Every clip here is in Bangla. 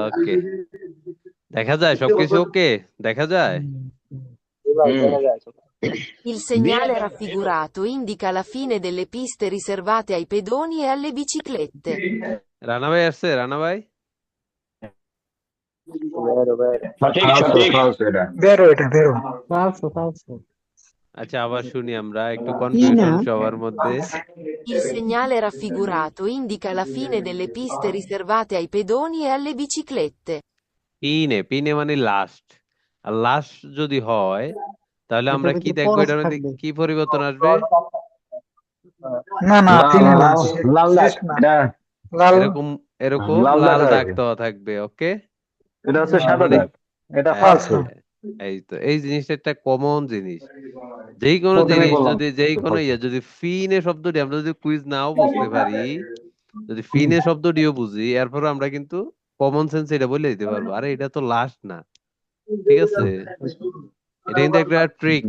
ওকে, দেখা যায় সবকিছু ওকে, দেখা যায়। Il দিয়ে segnale raffigurato indica la fine delle piste riservate ai pedoni e alle biciclette. Rana ভাই আসছে, রানা ভাই? সঠিক falso, সঠিক। falso era. Vero এটা vero. falso, falso. আচ্ছা, আবার শুনি আমরা, একটু Tina, কনফিউশন সবার মধ্যে। Il segnale raffigurato indica la fine delle piste riservate ai pedoni e alle biciclette. পিনে, পিনে মানে লাস্ট। আর লাস্ট যদি হয় তাহলে এটার আমরা কি ভিতরে দেখবো, পরশ এটার মধ্যে থাকবে। কি পরিবর্তন আসবে? না না লাল তিনে না লাল লাল দাগ শেষ না এটা লাল এরকম, এরকম লাল দাগ লাল দাগ আছে, দেওয়া থাকবে। ওকে, এটা হচ্ছে তার সাদা মানে দাগ, এটা falso. ফালসো। হ্যাঁ, এই তো এই জিনিসটা একটা কমন জিনিস। যেই কোনো প্রথমে জিনিস বললাম যদি, যেই কোনো ইয়ে যদি ফিনে শব্দটি আমরা যদি কুইজ নাও বুঝতে পারি, যদি ফিনে শব্দটিও বুঝি, এরপর আমরা কিন্তু কমন সেন্স এটা বলে দিতে পারবো, আরে এটা তো লাস্ট না। ঠিক আছে, এটা কিন্তু একটা ট্রিক,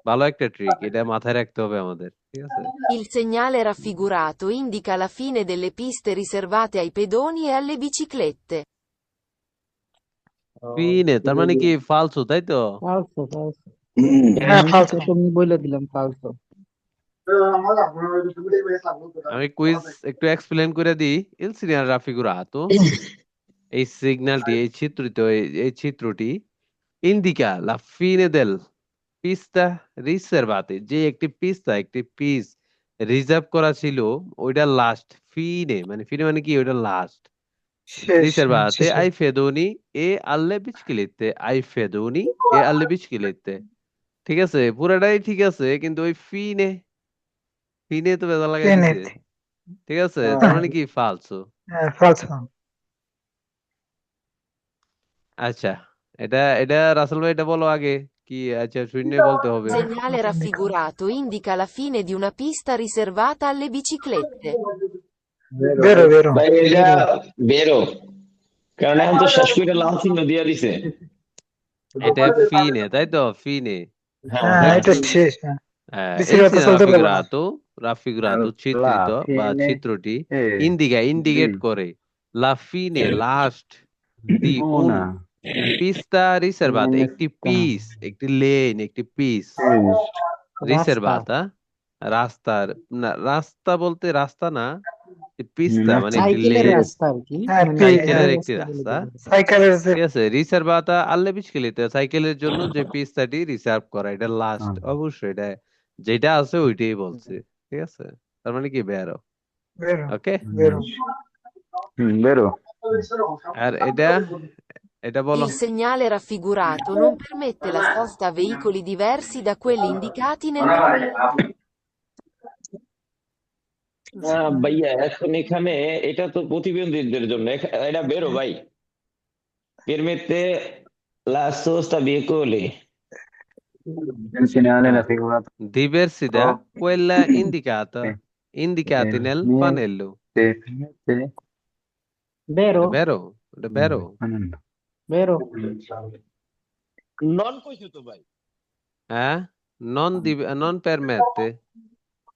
ভালো একটা ট্রিক, এটা মাথায় রাখতে হবে আমাদের। ঠিক আছে, Il segnale raffigurato indica la fine delle piste riservate ai pedoni e alle biciclette. ফিনে তার মানে কি ফালসো, তাই তো? falso, falso. হ্যাঁ আমি falso. তো তুমি বলে দিলাম falso. আমি কুইজ একটু এক্সপ্লেন করে দিই। ইল সিগনাল রাফিগুরাতো, এই সিগন্যালটি, এই চিত্রিত এই চিত্রটি ইন্দিকা লা ফিনে দেল পিস্তা রিজার্ভাতে, যে একটি পিস্তা, একটি পিস রিজার্ভ করা ছিল, ওইটা লাস্ট। ফিনে মানে, ফিনে মানে কি, ওইটা লাস্ট। শেষ রিজার্ভাতে শেষে আই ফেদোনি এ আল্লে বিচকিলিতে, আই ফেদোনি এ আল্লে বিচকিলিতে। ঠিক আছে, পুরাটাই ঠিক আছে, কিন্তু ওই ফিনে, ফিনে তো বেজা লাগাই দিছে। তিনে ঠিক আছে, তার মানে কি ফালসো। হ্যাঁ falso. আচ্ছা, এটা এটা রাসেল ভাই, এটা বলো আগে কি। আচ্ছা, শূন্য বলতে হবে। Il segnale raffigurato indica la fine di una pista riservata alle biciclette. vero vero. ভাই এটা Vero. বেরো, কারণ এখন তো শেষ করে লাল চিহ্ন দিয়ে দিছে। এটা ফিনে, তাই তো? ফিনে, হ্যাঁ হ্যাঁ হ্যাঁ। এটা শেষ হ্যাঁ এল বেশিরভাগ তো চলতে পারবো না রাফিগুরাতো, রাফিগুরাতো লা চিত্রিত বা ফিনে চিত্রটি এ ইন্ডিকেট বি করে লা ফিনে লাস্ট, দি una পিস্তা রিসার্ভাতা, একটি lunetta পিস, একটি লেন, একটি পিস is রাস্তা। রিসার্ভাতা, রাস্তার না, রাস্তা বলতে রাস্তা না, পিস্তা মানে একটি সাইকেলের লেন, রাস্তা আর কি, হ্যাঁ মানে সাইকেলের হ্যাঁ একটি রাস্তা বলে রাস্তা। দিলে। সাইকেলের যে ঠিক আছে, রিসার্ভাতা আল্লে বিচকেলিতে, সাইকেলের জন্য যে পিস্তাটি রিসার্ভ করা, এটা লাস্ট অবশ্যই, এটা যেটা আছে ওইটাই বলছে। ঠিক আছে, তার মানে কি বেরো। vero ওকে, vero. vero. আর এটা, এটা বলো। Il segnale raffigurato non permette la sosta a veicoli diversi da quelli indicati nel documento. ভাইয়া এখন এখানে এটা তো প্রতিবন্ধীদের জন্য, এটা বেরো ভাই। permette la sosta veicoli. Il segnale raffigurato Diversità, quella indicata, indicati nel pannello. permette Vero, È vero? È vero? vero. নন কইছো তো ভাই। Non permette.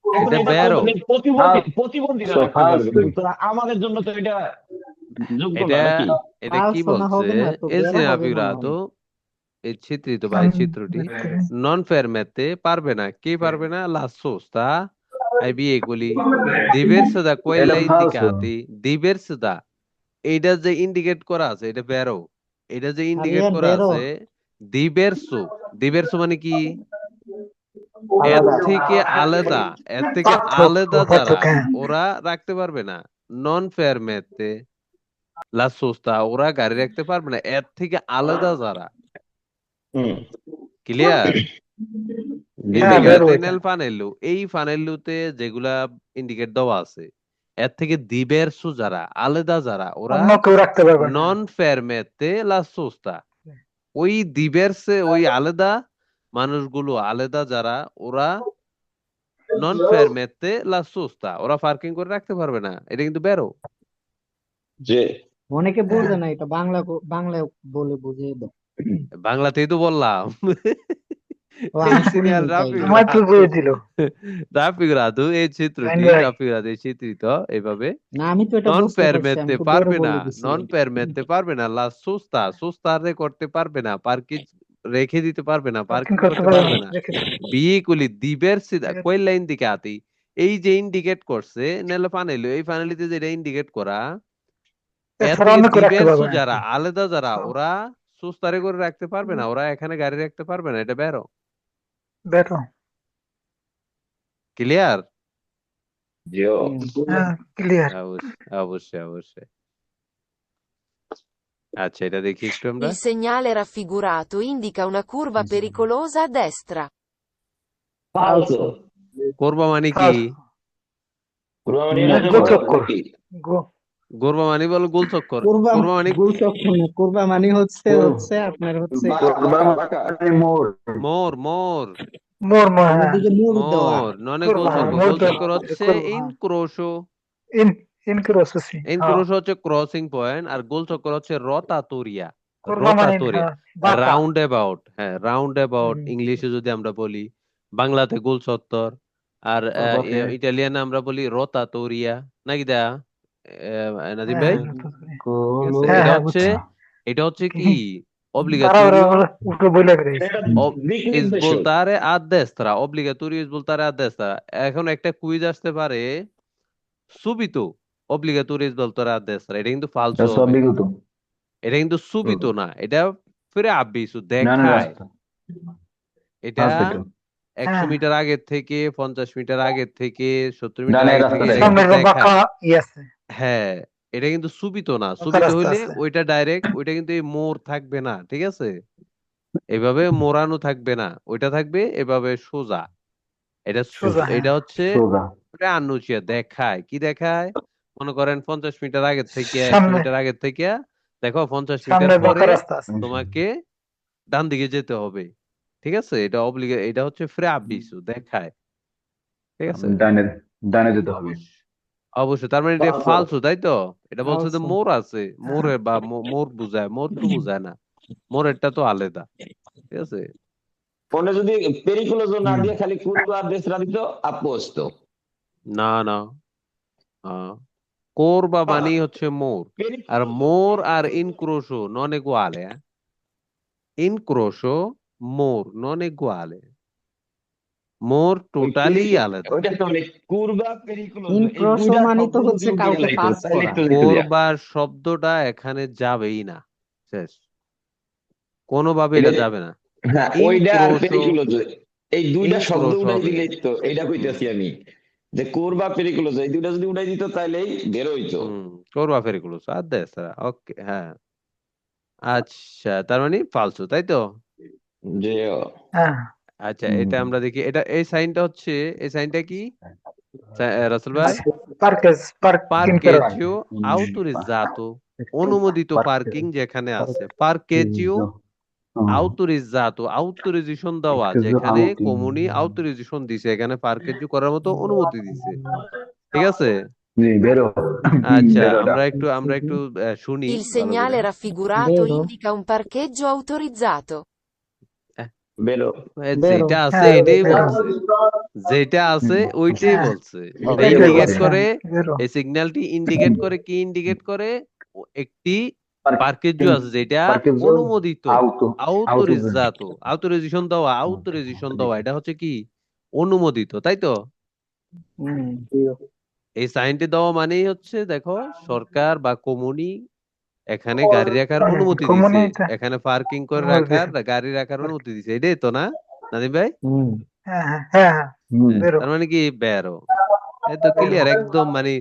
এখন এটা এটা তো vero? মানে প্রতিবন্ধীরা So রাখতে পারবে, falso. কিন্তু আমাদের জন্য তো এটা যোগ্য না এটা নাকি? এটা কি Falso না বলছে? হবে না তো, El vero হবে না raffigurato, এই চিত্রিত বা এই চিত্রটি নন permette, পারবে না, কি পারবে না? La sosta ai veicoli diversa da quella Era falso. indicati, diversa da, এটা যে ইন্ডিকেট করা আছে এটা বেরো, এটা যে ইন্ডিকেট আরিয়ান করা বেরো, আছে দিবেরসো, দিবেরসো মানে কি? এর আলাদা। থেকে আলাদা, এর থেকে আলাদা যারা, পার্থক্য হ্যাঁ ওরা রাখতে পারবে না। নন ফেরমেতে লা সোস্তা, ওরা গাড়ি রাখতে পারবে না, এর থেকে আলাদা যারা। হুম। ক্লিয়ার? হ্যাঁ vero ইন্ডিকেট এটা নেল ফানেলু, এই ফানেলুতে যেগুলা ইন্ডিকেট দেওয়া আছে, এর থেকে দিবেরসো যারা, আলাদা যারা, ওরা অন্য কেউ রাখতে পারবে না নন ফেরমেতে লা সোস্তা। ওই দিবেরসে, ওই আলাদা মানুষগুলো, আলাদা যারা, ওরা নন ফেরমেতে লা সোস্তা, ওরা পার্কিং করে রাখতে পারবে না। এটা কিন্তু বেরো। যে অনেকে হ্যাঁ বোঝে না এটা, বাংলায় বলে বুঝিয়ে দাও। বাংলাতেই তো বললাম। ও il আমি segnale শুনিনি তাইলে তোমার কি বলে দিল raffigurato এই লাইন চিত্রটি ভাই raffigurato এই চিত্রিত এভাবে না আমি তো এটা non বুঝতে পারছি আমি permette তো বেরো পারবে না বলে দিছি non permette পারবে না la sosta sosta করতে পারবে না পার্কিং রেখে দিতে পারবে না পার্কিং পার্কিং করতে করতে পারবে পারবে না না রেখে দিন veicoli diversi কই লাইন দিকে আতি এই যে ইন্ডিকেট করছে নেলে ফানেলো এই ফানেলিতে যেটা ইন্ডিকেট করা এর এছাড়া থেকে অন্য করে রাখতে diverso পারবে না যারা আলাদা যারা ওরা সুস্তারে করে রাখতে পারবে না ওরা এখানে গাড়ি রাখতে পারবে না এটা বেরো বেরো ক্লিয়ার জিও হ্যাঁ ক্লিয়ার অবশ্যই অবশ্যই আচ্ছা এটা দেখি একটু আমরা Il segnale raffigurato indica una curva pericolosa a destra. ফালসো করবা মানে কি ফালস কুরবানি না, না গোচক্কর। নাকি গো করবা মানে বলো গোল চক্কর কুরবা করবা মানে গোল চক্কর না কুরবা মানে হচ্ছে কুর- আপনার হচ্ছে বাঁকা মোর মোর মোর মোর সামনের হ্যাঁ দিকে মোড় দেওয়া মোর ননে করবা, গোল হ্যাঁ, চক্কর মোর গোল দেওয়া, চক্কর হচ্ছে করবা, হ্যাঁ। ইনক্রোশো ইন ইনক্রোসি হ্যাঁ ইনক্রোশো হচ্ছে ক্রসিং পয়েন্ট আর গোল চক্কর হচ্ছে রতাতুরিয়া করবা মানে রতাতুরিয়া হ্যাঁ বাঁকা রাউন্ড অ্যাবাউট হ্যাঁ রাউন্ড অ্যাবাউট হুম। ইংলিশে যদি আমরা বলি বাংলাতে গোল চত্বর আর রথে। ইটালিয়ানে আমরা বলি রতাতুরিয়া নাকি দা নাদিম ভাই হ্যাঁ ঠিক আছে? হ্যাঁ, এটা হ্যাঁ, হচ্ছে বুঝছি। এটা হচ্ছে কি তারা obligatorio উল্টো বলে গেছে এটা দিক is নির্দেশক voltare a destra obligatorio is voltare a destra এখন একটা কুইজ আসতে পারে subito obligatorio is voltare a destra এটা কিন্তু ফালসো এটা সব হবে বিগত এটা কিন্তু subito না এটা ফিরে আব্বিসু না না দেখায় রাস্তা এটা রাস্তা 100 মিটার আগের থেকে 50 মিটার আগের থেকে 70 মিটার ডানে আগের রাস্তা থেকে এটা দেখায়। সামনে কিন্তু বাঁকা দেখায় ই আছে হ্যাঁ এটা কিন্তু সুবিত না বাঁকা সুবিত রাস্তা হইলে আছে ওইটা ডাইরেক্ট ওইটা কিন্তু এই মোড় থাকবে না ঠিক আছে এভাবে মোড়ানো থাকবে না ওইটা থাকবে এভাবে সোজা সোজা হ্যাঁ এটা হচ্ছে সোজা আনুচিয়া দেখায় কি দেখায় মনে করেন 50 মিটার আগের থেকে 100 সামনে মিটার আগের থেকে দেখো 50 মিটার সামনে বাঁকা পরে রাস্তা আছে তোমাকে ডান দিকে যেতে হবে ঠিক আছে এটা হচ্ছে ফ্রে আবিসু দেখায় ঠিক আছে ডানে ডানে যেতে হবে অবশ্যই তার মানে এটা ফালসো ফালসু তাই তো এটা বলছে যে ফালসো। মোর আছে মোরে বা মোর বুঝায় মোর তো বুঝায় না মোরেরটা তো আলাদা ঠিক আছে ফোনে যদি পেরিকুলোজো না দিয়ে খালি কুরবা আর দেশরা দিত আপোস্ত না না কোরবা মানে হচ্ছে মোর আর মোর আর ইনক্রোশো নন এগুয়ালে ইনক্রোশো মোর নন এগুয়ালে মোর টোটালি আলাদা ওইটা তো অনেক কুরবা পেরিকুলোজো এই ইনক্রোশো দুইটা মানে তো শব্দ হচ্ছে যদি কাউকে উল্টে পাস তাইলে করা একটু লিখে দিয়া। কোরবার শব্দটা এখানে যাবেই না শেষ কোনোভাবে এটা এটা- যাবে না হ্যাঁ ওইটা আর ইনক্রোশো পেরিকুলোজো এই দুইটা শব্দ ইনক্রোশো উঠাই হবে। দিলেই তো এইটা কইতেছি আমি যে কুরবা পেরিকুলোজো এই দুইটা যদি উঠাই দিত তাইলেই বের হইতো কোরবা ফেরিকুলোস আর দেশরা ওকে হ্যাঁ আচ্ছা তার মানে ফালসু তাই তো যে হ্যাঁ আচ্ছা এটা আমরা দেখি এটা এই সাইনটা হচ্ছে এই সাইনটা কি রাসেল ভাই পার্কিং করা পার্কেজিও আউটোরিজাতো অনুমোদিত পার্কিং যেখানে আছে পার্কেজিও আউটোরিজাতো আউটোরিজেশন দেওয়া যেখানে কমিউনি আউটোরিজেশন দিছে এখানে পার্কেজিও করার মতো অনুমতি দিছে ঠিক আছে জি বেরো আচ্ছা বেরো আমরা একটু শুনি Il ভালো segnale করে। raffigurato Vero. indica un parcheggio autorizzato. বেরো যেটা আছে হ্যাঁ, এটাই বেরো। বলছে যেটা আছে ওইটাই হ্যাঁ, বলছে ওইটাই ইন্ডিকেট বলছে। করে বেরো। এই সিগন্যালটি ইন্ডিকেট করে কি ইন্ডিকেট করে একটি পার্কেজ আছে যেটা Parcheggio অনুমোদিত auto আউটোরিজেশন দেওয়া এটা হচ্ছে কি অনুমোদিত তাই তো এই সাইনটি দেওয়া মানেই হচ্ছে দেখো সরকার বা কমিউনি এখানে গাড়ি রাখার অনুমতি দিছে কমিউনিতে এখানে পার্কিং করে অনুমতি রাখার গাড়ি রাখার অনুমতি দিছে এটাই তো না নাদিম ভাই হ্যাঁ হ্যাঁ হ্যাঁ হ্যাঁ বেরো। তার মানে কি বেরো এই তো ক্লিয়ার একদম মানে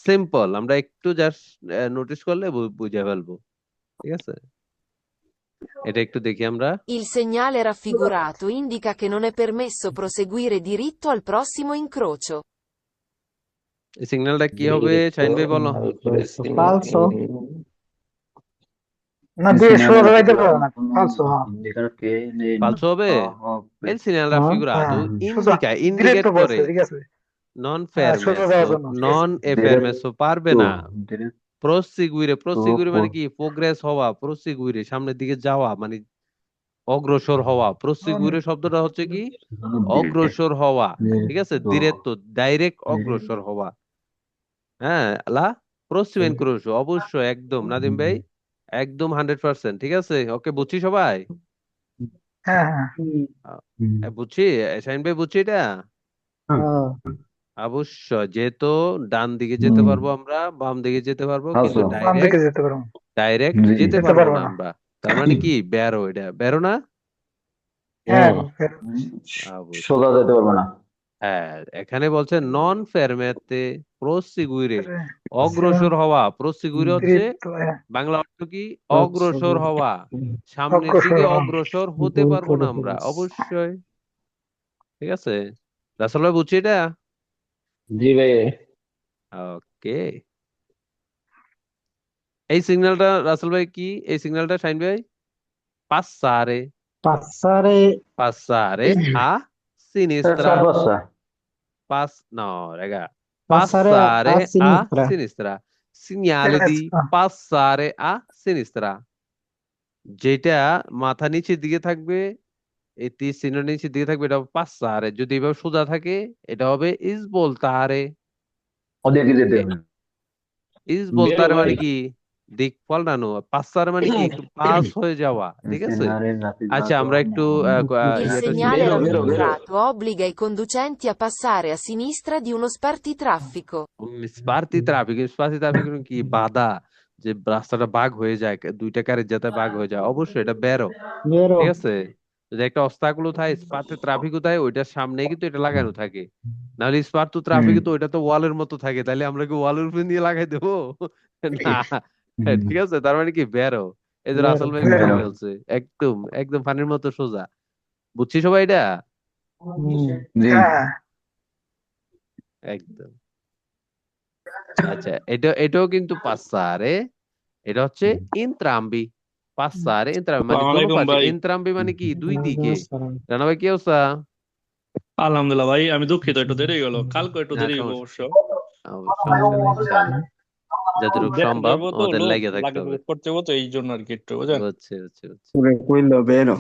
সিম্পল আমরা একটু জাস্ট নোটিস করলে বুঝে ফেলবো ঠিক আছে এটা একটু দেখি আমরা Il segnale raffigurato indica che non è permesso proseguire diritto al prossimo incrocio. এই সিগন্যালটা কি হবে শাইন ভাই বলো Falso. না দিয়ে সোজা যাইতে পারো না ফালসো হ্যাঁ ফালসো হবে el segnale raffigurato হ্যাঁ, সোজা indica ডিরেক্ট ইন্ডিকেট তো বলছে করে ঠিক আছে non হ্যাঁ, সোজা যাওয়ার permesso জন্য, ঠিক আছে। non è permesso পারবে না proseguire মানে কি প্রোগ্রেস হওয়া proseguire সামনের দিকে যাওয়া মানে অগ্রসর হওয়া, প্রসিগুরে শব্দটা হচ্ছে কি অগ্রসর হওয়া, ঠিক আছে, ডিরেক্ট ডাইরেক্ট অগ্রসর হওয়া। হ্যাঁ, লা প্রসিভেন ক্রুশো অবশ্যই, একদম নাদিম ভাই, একদম 100%, ঠিক আছে, ওকে, বুঝছি সবাই। হ্যাঁ হ্যাঁ বুঝছি, শাহিন ভাই, বুঝছি এটা অবশ্যই, যেহেতু ডান দিকে যেতে পারবো আমরা, বাম দিকে যেতে পারবো, কিন্তু বাম দিকে ডাইরেক্ট যেতে পারবো, ডাইরেক্ট জি। যেতে যেতে পারবো পারবো না না। আমরা। তার মানে কি বেরো, এটা বেরো না হ্যাঁ অবশ্যই। সোজা যেতে পারবো না। হ্যাঁ, এখানে বলছে নন ফেরমেতে প্রসিগুইরে, অগ্রসর হওয়া, প্রসিগুইরে হচ্ছে বাংলা অর্থ কি অগ্রসর হওয়া, সামনের অগ্রসর দিকে হওয়া। অগ্রসর হতে পারবো না আমরা, অবশ্যই, ঠিক আছে। রাসেল ভাই, বুঝছি এটা? জি ভাই। ওকে, এই সিগন্যালটা রাসেল ভাই কি, এই সিগন্যালটা শাইন ভাই? পাসারে, Passare পাসারে a sinistra, চারপাশটা no raga, passare a passare a sinistra. sinistra, segnale di passare a sinistra, যেটা মাথা নিচের দিকে থাকবে, এই তীর চিহ্ন নিচের দিকে থাকবে, এটা পাসারে, যদি এভাবে সোজা থাকে এটা হবে ইস বলতারে। ওদেরকে যেতে হবে। ইস বেরো বলতারে মানে ভাই। কি দিক পাল্টানো, পাসারে মানে কি একটু পাস হয়ে যাওয়া, ঠিক আছে। আচ্ছা, আমরা একটু Il ইয়েটা শুনি। segnale Vero, vero, vero. raffigurato obbliga i conducenti a passare a sinistra di uno spartitraffico. স্পার্তি ট্রাফিক, স্পার্তি ট্রাফিক কি বাধা, যে রাস্তাটা বাগ হয়ে যায়, দুইটা কারের যাতে বাগ হয়ে যায়, অবশ্যই এটা বেরো, Vero. ঠিক আছে। যদি একটা অবস্টাকল থাকে, স্পার্তি ট্রাফিক থাকে, ওইটার সামনে কিন্তু এটা লাগানো থাকে, নাহলে স্পার্তু ট্রাফিক তো ওইটা তো ওয়ালের মতো থাকে, তাহলে আমরা কি ওয়ালের উপরে নিয়ে লাগাই দেবো? না, ঠিক আছে, তার মানে কি বেরো। এই যে রাসেল ভাই বেরো। বলে ফেলছে, একদম একদম পানির মতো সোজা, বুঝছি সবাই এটা? জি। হ্যাঁ একদম। আচ্ছা, এটাও কিন্তু পাসারে, এটা হচ্ছে ইন্ত্রাম্বি, পাসারে ইন্ত্রাম্বি মানে দোনো আসসালামাইকুম পাশে, ভাই। ইন্ত্রাম্বি মানে কি দুই দিকে। রানা ভাই, কি অবস্থা? আলহামদুলিল্লাহ ভাই, আমি দুঃখিত একটু দেরি গেল, কালকে একটু না, দেরি হইব সমস্যা অবশ্য। সমস্যা নেই, ইনশাআল্লাহ, যতটুকু দেন সম্ভব যাইবো তো আমাদের লোক লাগিয়ে থাকতে লাগে হবে। করতে হবো তো, এই জন্য আর কি একটু বুঝেন। বুঝছি বুঝছি বুঝছি। Vero.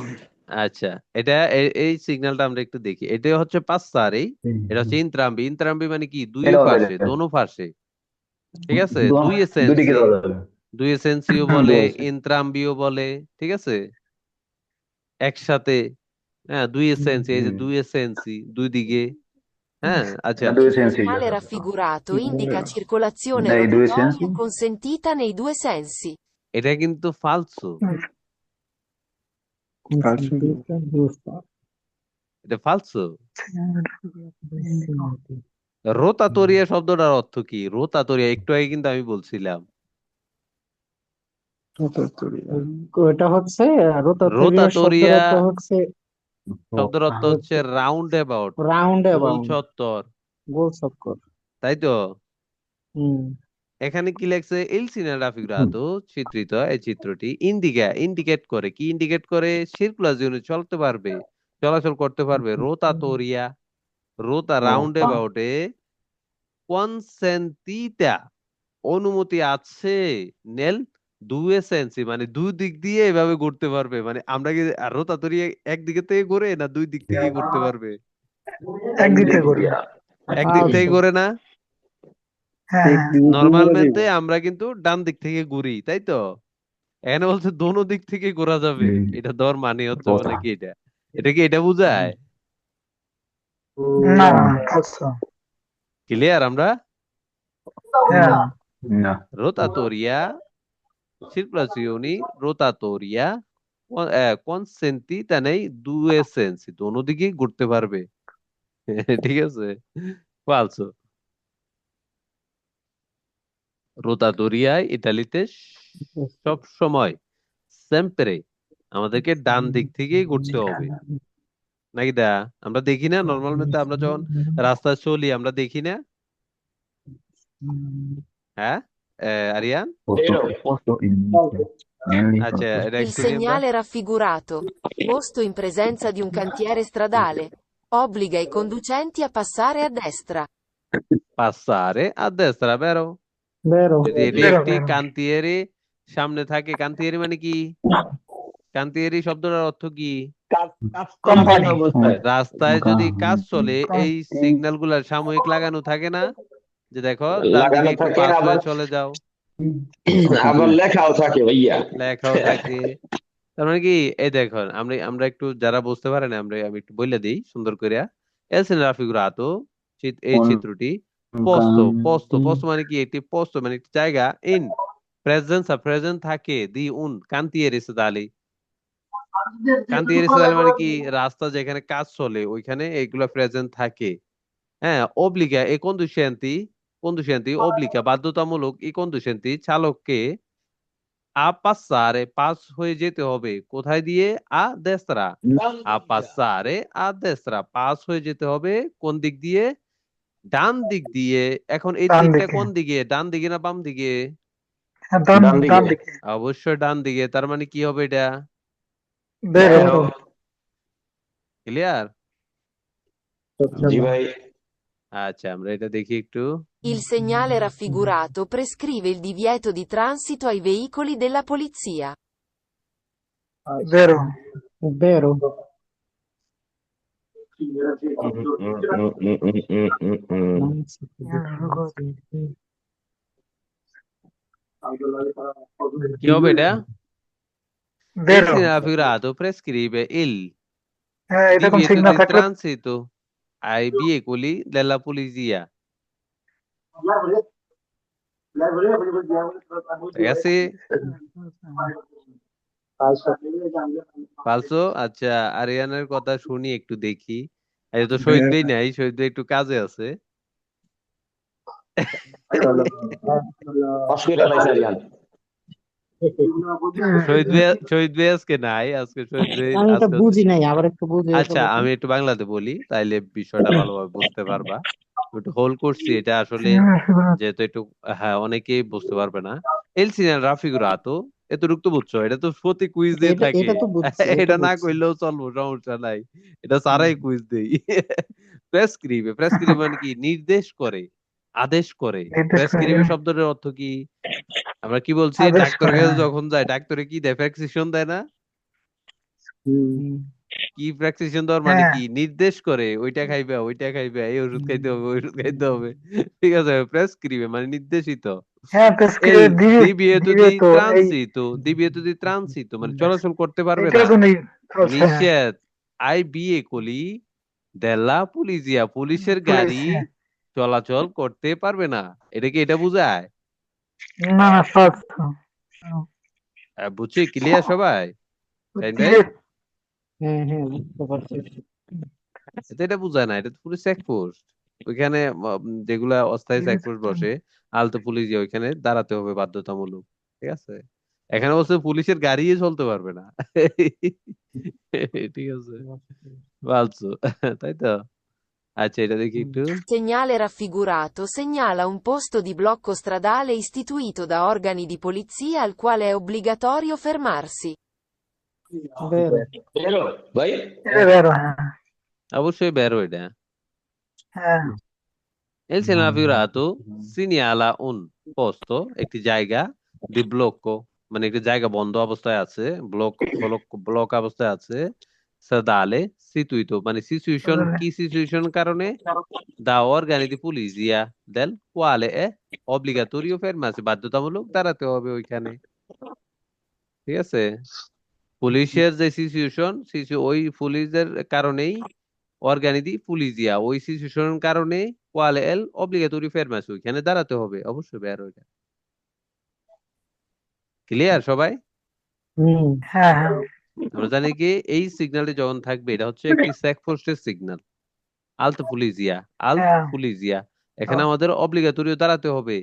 আচ্ছা, এটা এই সিগন্যালটা আমরা একটু দেখি, এটা হচ্ছে পাসারে, এটা হচ্ছে ইন্ত্রাম্বি, ইন্ত্রাম্বি মানে কি দুই এটাও পাশে, বেরো। দোনো পাশে, ঠিক আছে, দুই দুদিকে এসেন্সি, যাওয়া যাবে। দুই এসেন্সিও দুই বলে, আছে। ইন্ত্রাম্বিও বলে, ঠিক আছে, একসাথে। হ্যাঁ, দুই এসেন্সি, এই যে দুই এসেন্সি দুই দিকে। হ্যাঁ, আচ্ছা, দুই Il সেন্সি segnale raffigurato indica circolazione এই দুই sense rotatoria consentita nei due sensi. এটা কিন্তু ফালসো, এটা ফালসো। রোতাতরিয়া শব্দটার অর্থ কি? রোতাতরিয়া একটু আগে কিন্তু আমি বলছিলাম, ওটা হচ্ছে রোতাতরিয়া শব্দের অর্থ হচ্ছে শব্দের অর্থ হচ্ছে round about, round goal abound, চত্বর, গোল চক্কর। তাই তো। হুম। এখানে কি লেখছে? এল সিনারা ফিগ্রাতো, চিত্রিত এই চিত্রটি ইন্ডিকেট করে, কি ইন্ডিকেট করে? সার্কুলার চলতে পারবে, চলাচল করতে পারবে, রোতাতরিয়া, রোতা রাউন্ড অ্যাবাউটে কনসেন্টিটা, অনুমতি আছে, নেল দুই সেন্সি মানে দুই দিক দিয়ে এভাবে ঘুরতে পারবে, মানে আমরা কি রোতাতরি একদিকে থেকে ঘুরে না দুই দিক থেকে ঘুরতে পারবে? একদিকে করে। একদিক থেকে ঘুরে না, হ্যাঁ নর্মালmente আমরা কিন্তু ডান দিক থেকে ঘুরি, তাই তো। এখানে বলছে দোনো দিক থেকে ঘোরা যাবে, এটা ধর মানে হচ্ছে মানে কি, এটা কি এটা বুঝায়? না falso। ক্লিয়ার আমরা? হ্যাঁ না রোতাতরিয়া, circolazioni rotatoria consentita nei due sensi, দোনো দিকেই ঘুরতে পারবে। ঠিক আছে, ফালসো। রোতাটোরিয়ায় ইতালিতে সব সময় সেম্পরে আমাদেরকে ডান দিক থেকেই ঘুরতে হবে, নাকি দা? আমরা দেখি না নর্মালmente আমরা যখন রাস্তায় চলি আমরা দেখি না? হ্যাঁ, আরিয়ান, আচ্ছা, এটা Il একটু নিয়ে আমরা segnale raffigurato, posto in presenza di un cantiere stradale, obbliga i conducenti a passare a destra. passare a destra, vero? Vero. যদি এটি Vero, একটি vero। কান্তিয়েরি সামনে থাকে, কান্তিয়েরি মানে কি? কান্তিয়েরি শব্দটার অর্থ কি? কাজ কাজ কোম্পানি চলাকালীন অবস্থায় রাস্তায় যদি কাজ চলে এই সিগন্যাল গুলার সাময়িক লাগানো থাকে না, যে দেখো ডান দিকে লাগানো একটু থাকে, পাস আবার হয়ে চলে যাও, আবার লেখাও থাকে ভাইয়া। লেখাও থাকে। তার মানে কি, এই দেখো আমরা আমরা একটু যারা বুঝতে পারে না, আমি একটু বলে দিই সুন্দর করিয়া। এলসিন রাফিকুরাতো এই চিত্রটি পোস্ত পোস্ত পোস্ত মানে কি, একটি পোস্ত মানে একটি জায়গা, ইন প্রেজেন্ট থাকে দি উন কান্তিয়েরি দালি। কান্তিয়েরি দালি মানে কি, রাস্তা যেখানে কাজ চলে ওইখানে এইগুলা প্রেজেন্ট থাকে। হ্যাঁ, অব্লিগা এই কন্ডিশনটি অব্লিগা বাধ্যতামূলক, এই কন্ডিশনটি চালককে পাস হয়ে যেতে হবে কোথায় দিয়ে? পাস হয়ে যেতে হবে কোন দিক দিয়ে? ডান দিক দিয়ে। এখন এই ডান দিকটা দিকে। কোন দিকে, ডান দিকে না বাম দিকে? হ্যাঁ, ডান ডান ডান দিকে। দিকে। অবশ্যই ডান দিকে। তার মানে কি হবে এটা? বেরো। বেরো। ক্লিয়ার? জি ভাই। আচ্ছা, আমরা এটা দেখি একটু। Il segnale raffigurato prescrive il divieto di transito ai veicoli della polizia. বেরো। বেরো। কি হবে এটা? Il বেরো। segnale prescrive il হ্যাঁ, এটা কোন divieto সিগন্যাল di থাকলে transito ai veicoli della polizia। ঠিক আছে? ফালসো। আচ্ছা, আরিয়ানের কথা শুনি একটু দেখি। এই তো শহীদ ভাই নাই, শহীদ ভাই একটু কাজে আছে। অস্ট্রেলিয়া আরিয়ান। শহীদ ভাই আজকে নাই, আজকে শহীদ ভাই আমি এটা আজকে বুঝি নাই, আবার একটু বুঝিয়ে আচ্ছা, বলো তো। আমি একটু বাংলাতে বলি, তাইলে বিষয়টা ভালোভাবে বুঝতে পারবা। একটু হোল্ড করছি, এটা আসলে যেহেতু একটু, হ্যাঁ, অনেকেই বুঝতে পারবে না। এল সিনিয়র রাফিকুরাতো, এতটুকু তো বুঝছো, এটা তো প্রতি কুইজ দিয়ে এটা থাকে। এটা তো বুঝছি, এটা এটা না বুঝছি। কইলেও চলবো, সমস্যা নাই। এটা সারাই কুইজ দেই। প্রেসক্রিবে মানে কি? নির্দেশ করে, আদেশ করে। নির্দেশ করে প্রেসক্রিবে শব্দের অর্থ কি? আমরা কি বলছি, আদেশ ডাক্তারের করে। কাছে হ্যাঁ। যখন যায়, ডাক্তারে কি দেয়? প্রেসক্রিপশন দেয় না? কি প্রেসক্রিপশন দেওয়ার মানে হ্যাঁ, কি? নির্দেশ করে, ওইটা খাইবে, ওইটা খাইবে, এই ওষুধ খাইতে হবে, ওই ওষুধ খাইতে হবে। ঠিক আছে? প্রেসক্রিবে মানে নির্দেশিত। হ্যাঁ, এল প্রেসক্রিবে দিবে divieto দিবে di তো এই transito মানে চলাচল করতে পারবে এটা না। তো নেই। আচ্ছা, হ্যাঁ, নিষেধ ai veicoli della polizia, পুলিশের পুলিশ। গাড়ি হ্যাঁ। চলাচল করতে পারবে না। এটা কি এটা বোঝায়? না না, ফার্স্ট। বুঝছি? ক্লিয়ার সবাই? তাই ভাই? হ্যাঁ হ্যাঁ, বুঝতে পারছি। এটা বোঝায় না, এটা তো পুলিশ চেকপোস্ট। ওইখানে যেগুলা অস্থায়ী চেকপোস্ট বসে, আলতো পুলিশ, ওইখানে দাঁড়াতে হবে বাধ্যতামূলক। ঠিক আছে? এখানে বলছে পুলিশের গাড়ি চলতে পারবে না। ঠিক আছে, বলছো, তাই তো? আচ্ছা, এটা দেখি একটু। Il segnale raffigurato segnala un posto di blocco stradale istituito da organi di polizia al quale è obbligatorio fermarsi. বেরো। বেরো ভাই। এটা বেরো। হ্যাঁ। অবশ্যই বেরো এটা। হ্যাঁ। El segnalato segnala un posto, একটি জায়গা, দি ব্লক্কো মানে একটি জায়গা বন্ধ অবস্থায় আছে, ব্লক অবস্থায় আছে। সাদালে সিতুইতো মানে সিচুয়েশন, কি সিচুয়েশন কারণে? দা অর্গানি দি পুলিশিয়া দেল কোয়ালে অব্লিগাটোরিও ফেরমাসি, বাধ্যতামূলক দাঁড়াতে হবে ওইখানে। ঠিক আছে? পুলিশের যে সিচুয়েশন, ওই পুলিশের কারণেই, অর্গানি দি পুলিশিয়া ওই সিচুয়েশনের কারণে, কোয়ালে অব্লিগাটোরি ফেরমাসি, ওইখানে দাঁড়াতে হবে অবশ্যই বের ওইটা। ক্লিয়ার সবাই? হ্যাঁ। হ্যাঁ। আমরা জানি কি, এই সিগন্যালটি যখন থাকবে, এটা হচ্ছে একটি চেকপোস্টের সিগন্যাল। আলতো হ্যাঁ। পুলিশিয়া, এখানে আমাদের অব্লিগাটোরিও দাঁড়াতে হবে।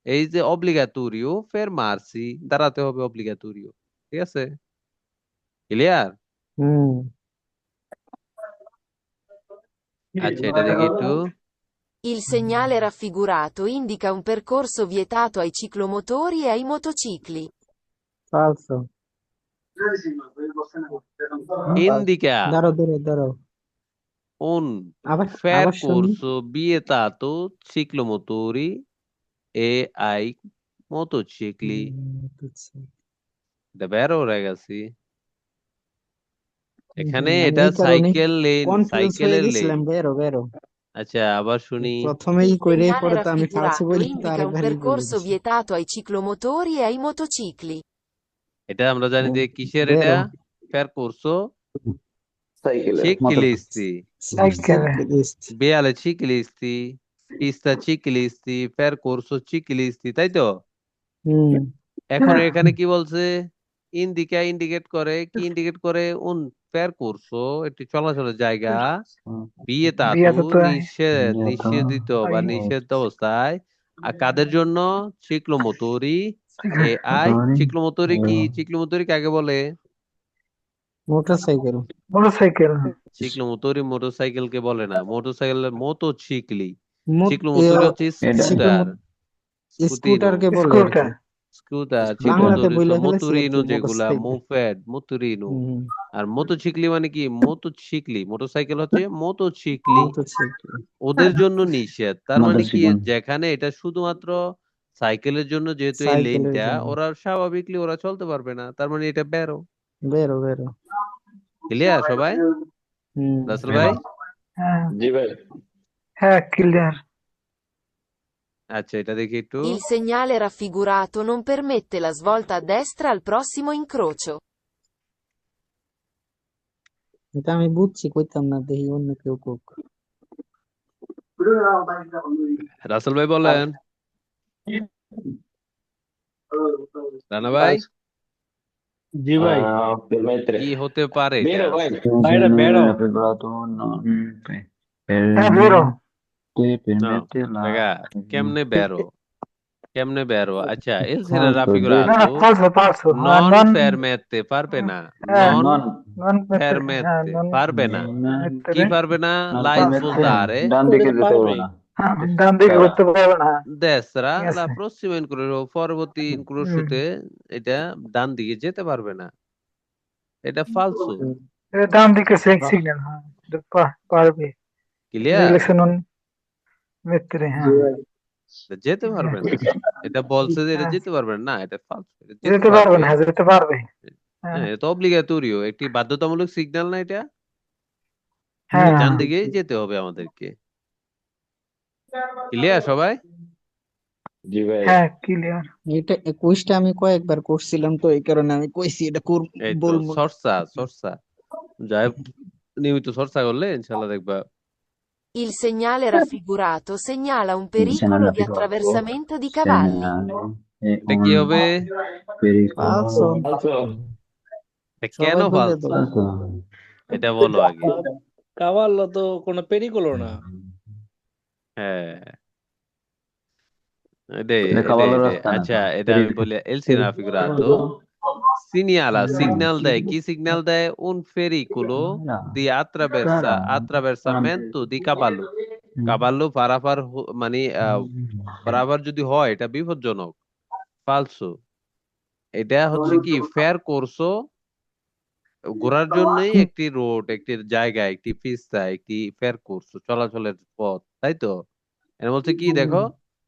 এই যে অব্লিগাটোরিও ফেরমার্সি, দাঁড়াতে হবে অব্লিগাটোরিও। ঠিক আছে? ক্লিয়ার? আচ্ছা, এটা দেখি একটু। Il segnale raffigurato indica un percorso vietato ai ciclomotori e ai motocicli. ফালসো। ইন্ডিকা দাঁড়াও দাঁড়াও দাঁড়াও, un আবার আবার শুনি। percorso vietato ciclomotori e ai motocicli। বুঝছি। এটা বেরো, ragazzi? এখানে আমি এটা এই কারণে সাইকেল লেন, কনফিউজ হয়ে সাইকেলের লেন। গেছিলাম, বেরো বেরো। আচ্ছা, আবার শুনি। প্রথমেই Il কইরে segnale পরে তো আমি ফালসে raffigurato বলি তো indica un আরেকবার ই বলে percorso দিছি। vietato ai ciclomotori e ai motocicli. এটা আমরা জানি যে কিসের এটা? বেরো percorso সাইকেলের ciclisti, সাইকেলে cyclist. viale ciclisti, pista ciclisti, percorso ciclisti, তাই তো? এখন হ্যাঁ এখানে কি বলছে? ইন্ডিকেট করে, কি ইন্ডিকেট করে? un percorso, একটি চলাচলের জায়গা, vietato, বিয়ে তো নিষেধিত বা নিষেধ অবস্থায়। আর কাদের জন্য? ciclomotori e ai ciclomotori কি? ciclomotori কাকে বলে? মোটরসাইকেল। মোটরসাইকেল ciclomotori মোটরসাইকেলকে বলে না, মোটরসাইকেল মোটোচিকলি। মোট ciclomotori হচ্ছে স্কুটার, স্কুটারকে বলে আর কি। স্কুটার, বাংলাতে ciclomotori বইলা ফেলেছি আর মোটরিনো কি, যেগুলা, মোটরসাইকেল। মোপেড, মোটরিনো। হুম, আর মোটোচিকলি মানে কি? মোটোচিকলি, মোটরসাইকেল হচ্ছে মোটোচিকলি। মোটরসাইকেল। ওদের জন্য নিষেধ। তার মানে কি? মোটরসাইকেল যেখানে এটা শুধুমাত্র সাইকেলের জন্য, যেহেতু এই সাইকেলের লেনটা, জন্য। ওরা স্বাভাবিকলি ওরা চলতে পারবে না। তার মানে এটা বেরো। বেরো বেরো। ক্লিয়ার সবাই? রাসেল ভাই? হ্যাঁ জি ভাই। হ্যাঁ ক্লিয়ার আচ্ছা, এটা দেখি একটু। Il segnale raffigurato non permette la svolta a destra al prossimo incrocio. এটা আমি বুঝছি, কইতাম না, দেখি অন্য কেউ কোক। রাসেল ভাই বলেন। রানা ভাই, জি ভাই। permettere. কি হতে পারে এটা? Vero vai. বাইরে বেরো। raffigurato non হ্যাঁ বেরো permette la দেখা কেমনে বেরো, কেমনে বেরো? আচ্ছা, এল Falso, সিরা না রাফিগুরাতো ফালসো ফালসো নন নন ফেরমেতে পারবে না, হ্যাঁ নন non নন হ্যাঁ ফেরমেতে নন পারবে না। কি পারবে না? non লা permette svoltare ডান দিকে যেতে পারবে। পারবে না ডান দিকে তারা করতে পারবে না destra, ঠিক la আছে prossima incrocio, পরবর্তী ইনক্রোশতে এটা ডান দিকে যেতে পারবে না। এটা ফালসো। এটা ডান দিকে সিগন্যাল হ্যাঁ এটা পারবে ক্লিয়ার? ইলেকশন মিস্ত্রি হ্যাঁ যেতে পারবে না। এটা বলছে যে এটা হ্যাঁ যেতে পারবে না, এটা ফালসো। এটা যেতে যেতে পারবে পারবে। না যেতে পারবে হ্যাঁ হ্যাঁ, এটা অব্লিগাটোরিও, একটি বাধ্যতামূলক সিগন্যাল না এটা? হ্যাঁ ডান দিকে যেতে হবে আমাদেরকে। ক্লিয়ার সবাই? জি ভাই। হ্যাঁ ক্লিয়ার এটা কুইজটা আমি কয়েকবার করছিলাম, তো এই কারণে আমি কইছি এটা এই তো বলবো। চর্চা যাই হোক, নিয়মিত চর্চা করলে ইনশাল্লাহ দেখবা। Il segnale raffigurato segnala un il pericolo segnale di raffigurato attraversamento di cavalli. segnale è এটা কি un হবে? ফালসো। pericolo Falso. এটা কেন সবাই বলে ফালসো? দাও। falso এটা বলো আগে। কাভাল্লো তো কোনো পেরিকোলো না। হ্যাঁ, এটাই এটা এটাই কাভালোর এটাই। রাস্তা না আচ্ছা, এটা আমি বলি। এল সিনাফিগুরাতো সিনিয়ালা, সিগন্যাল দেয়। কি সিগন্যাল দেয়? un pericolo di attraversamento di cavallo. কাবাল্লো পারাপার মানে পারাপার যদি হয় এটা বিপজ্জনক। ফালসো। এটা হচ্ছে কি? ফেয়ার কোর্সো, ঘোরার জন্যই একটি রোড, একটি জায়গা, একটি পিস্তা, একটি ফেয়ার কোর্স, চলাচলের পথ, তাই তো? এর বলছে কি দেখো,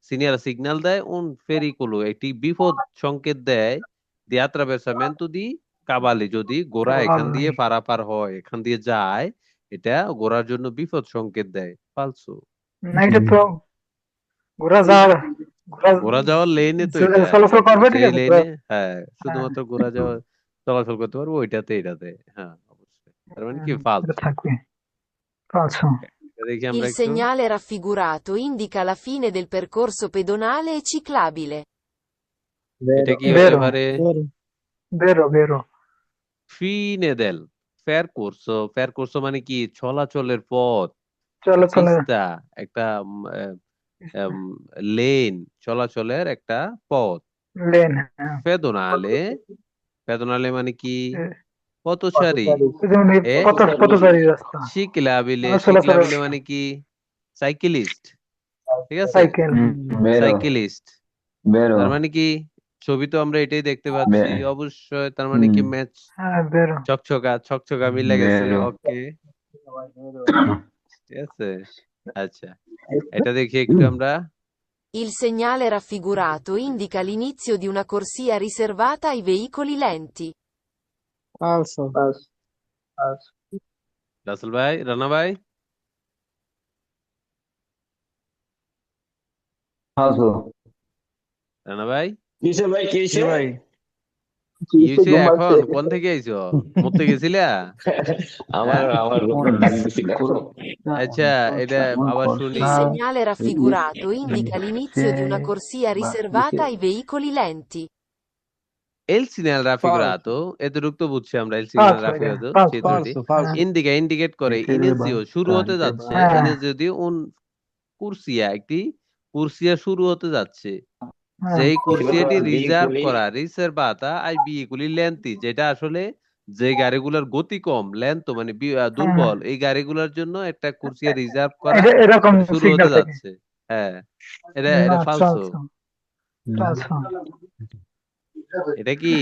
সিনিয়র সিগন্যাল দেয় un pericolo, একটি বিপদ সংকেত দেয়, di attraversamento di cavalli, যদি ঘোড়া এখান দিয়ে পারাপার হয়, এখান দিয়ে যায়, এটা ঘোড়ার জন্য বিপদ সংকেত দেয়। ফালসো। না এটা তো ঘোরা যাওয়ার ঘোড়া যাওয়ার লেনে তো এটা, চলাচল করবে ঠিক যেই আছে লেনে, হ্যাঁ, হ্যাঁ শুধুমাত্র ঘোড়া যাওয়া চলাচল করতে পারবো ওইটাতে, এটাতে, হ্যাঁ অবশ্যই। তার মানে কি? ফালসো। এটা থাকবে ফালসো দেখি আমরা Il একটু। segnale raffigurato indica la fine del percorso pedonale e ciclabile. এটা কি হতে বেরো পারে? বেরো। বেরো বেরো ফিনে দেল, ফেয়ার করছো মানে কি? চলাচলের পথ, চলো চলে পিস্তা, একটা লেন, চলাচলের একটা পথ। লেন হ্যাঁ পেদোনালে, পেদোনালে মানে কি? পথচারী। যেমন এই এ পথচারী রাস্তা শিকলাবিলে, মানে চলাচলের শিকলাবিলে মানে কি? সাইকেলিস্ট, ঠিক আছে? Cycle vero cyclist. vero তার মানে কি? ছবি তো আমরা এটাই দেখতে পাচ্ছি অবশ্যই। তার মানে কি? ম্যাচ হ্যাঁ বেরো ছকছকা মিলে গেছে। vero ওকে, ঠিক আছে। আচ্ছা, এটা দেখি একটু আমরা। Il segnale raffigurato indica l'inizio di una corsia riservata ai veicoli lenti. ফালসো। Rasel ভাই, রানা ভাই, falso, রানা ভাই, কিসে ভাই জি কিসে ভাই। কি হয়েছে এখন? কোন থেকে আইছো? মরতে গেছিলা? আমার হ্যাঁ, আমার রূপটা ডাক দিছিল আচ্ছা, এটা আবার শুনি। Il segnale raffigurato indica l'inizio di una corsia riservata ai veicoli lenti. El segnale raffigurato, এতটুকু তো বুঝছি আমরা। El segnale falso এটা raffigurato falso চিত্রটি হ্যাঁ ইন্ডিকেট করে ইনিসিও শুরু হতে যাচ্ছে, হ্যাঁ ইনিসিও দিয়ে কুরসিয়া একটি কুরসিয়া শুরু হতে যাচ্ছে, হ্যাঁ যেই কুরসিয়াটি রিজার্ভ veicoli করা রিজার্ভাতা আই বিগুলি লেন্থি, যেটা আসলে যে গাড়িগুলোর গতি কম লেন্থ মানে হ্যাঁ দুর্বল, এই গাড়িগুলোর জন্য একটা কুরসিয়া রিজার্ভ করা এটা এরকম শুরু হতে সিগন্যাল থাকে যাচ্ছে। হ্যাঁ, এটা না এটা ফালসো। falso এটা কি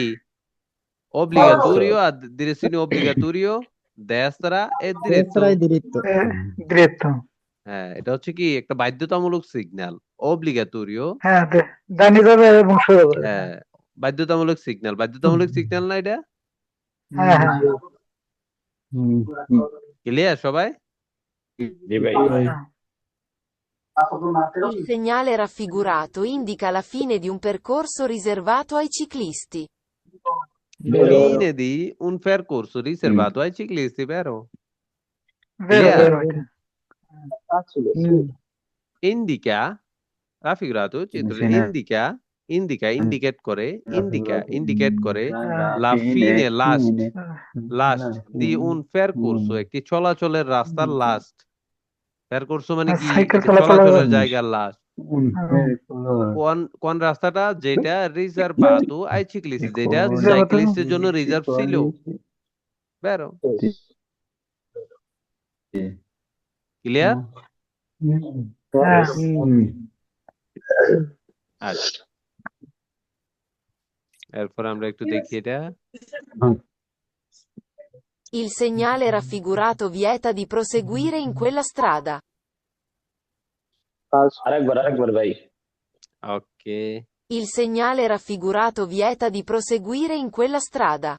obbligatorio, a direzione obbligatorio, destra e diretto. destra e diritto diretto হ্যাঁ, এটা হচ্ছে কি একটা বাধ্যতামূলক সিগন্যাল, obbligatorio। হ্যাঁ ডানে যাবে এবং সোজা যাবে হ্যাঁ, বাধ্যতামূলক সিগন্যাল না এটা? হ্যাঁ হ্যাঁ ক্লিয়ার সবাই? জি ভাই হ্যাঁ Il segnale raffigurato indica la fine di un percorso riservato ai ciclisti. vero Fine di un percorso riservato ai ciclisti, vero? vero Clear? vero এটা Indica, raffigurato চিত্র indicate করে indicate করে la fine, last di un percorso, একটি চলাচলের রাস্তার লাস্ট। percorso মানে কি? সাইকেল একটি চলাচলের চলাচলের জায়গার লাস্ট। un কোন রাস্তাটা? যেটা রিজার্ভাতো আই ciclisti, যেটা Riservato? সাইক্লিস্টের জন্য রিজার্ভ ছিল, বেরো। ক্লিয়ার? হ্যাঁ আচ্ছা, এরপর আমরা একটু দেখি এটা। Il segnale raffigurato vieta di proseguire in quella strada. আরেকবার ভাই ওকে, Il segnale raffigurato vieta di proseguire in quella strada.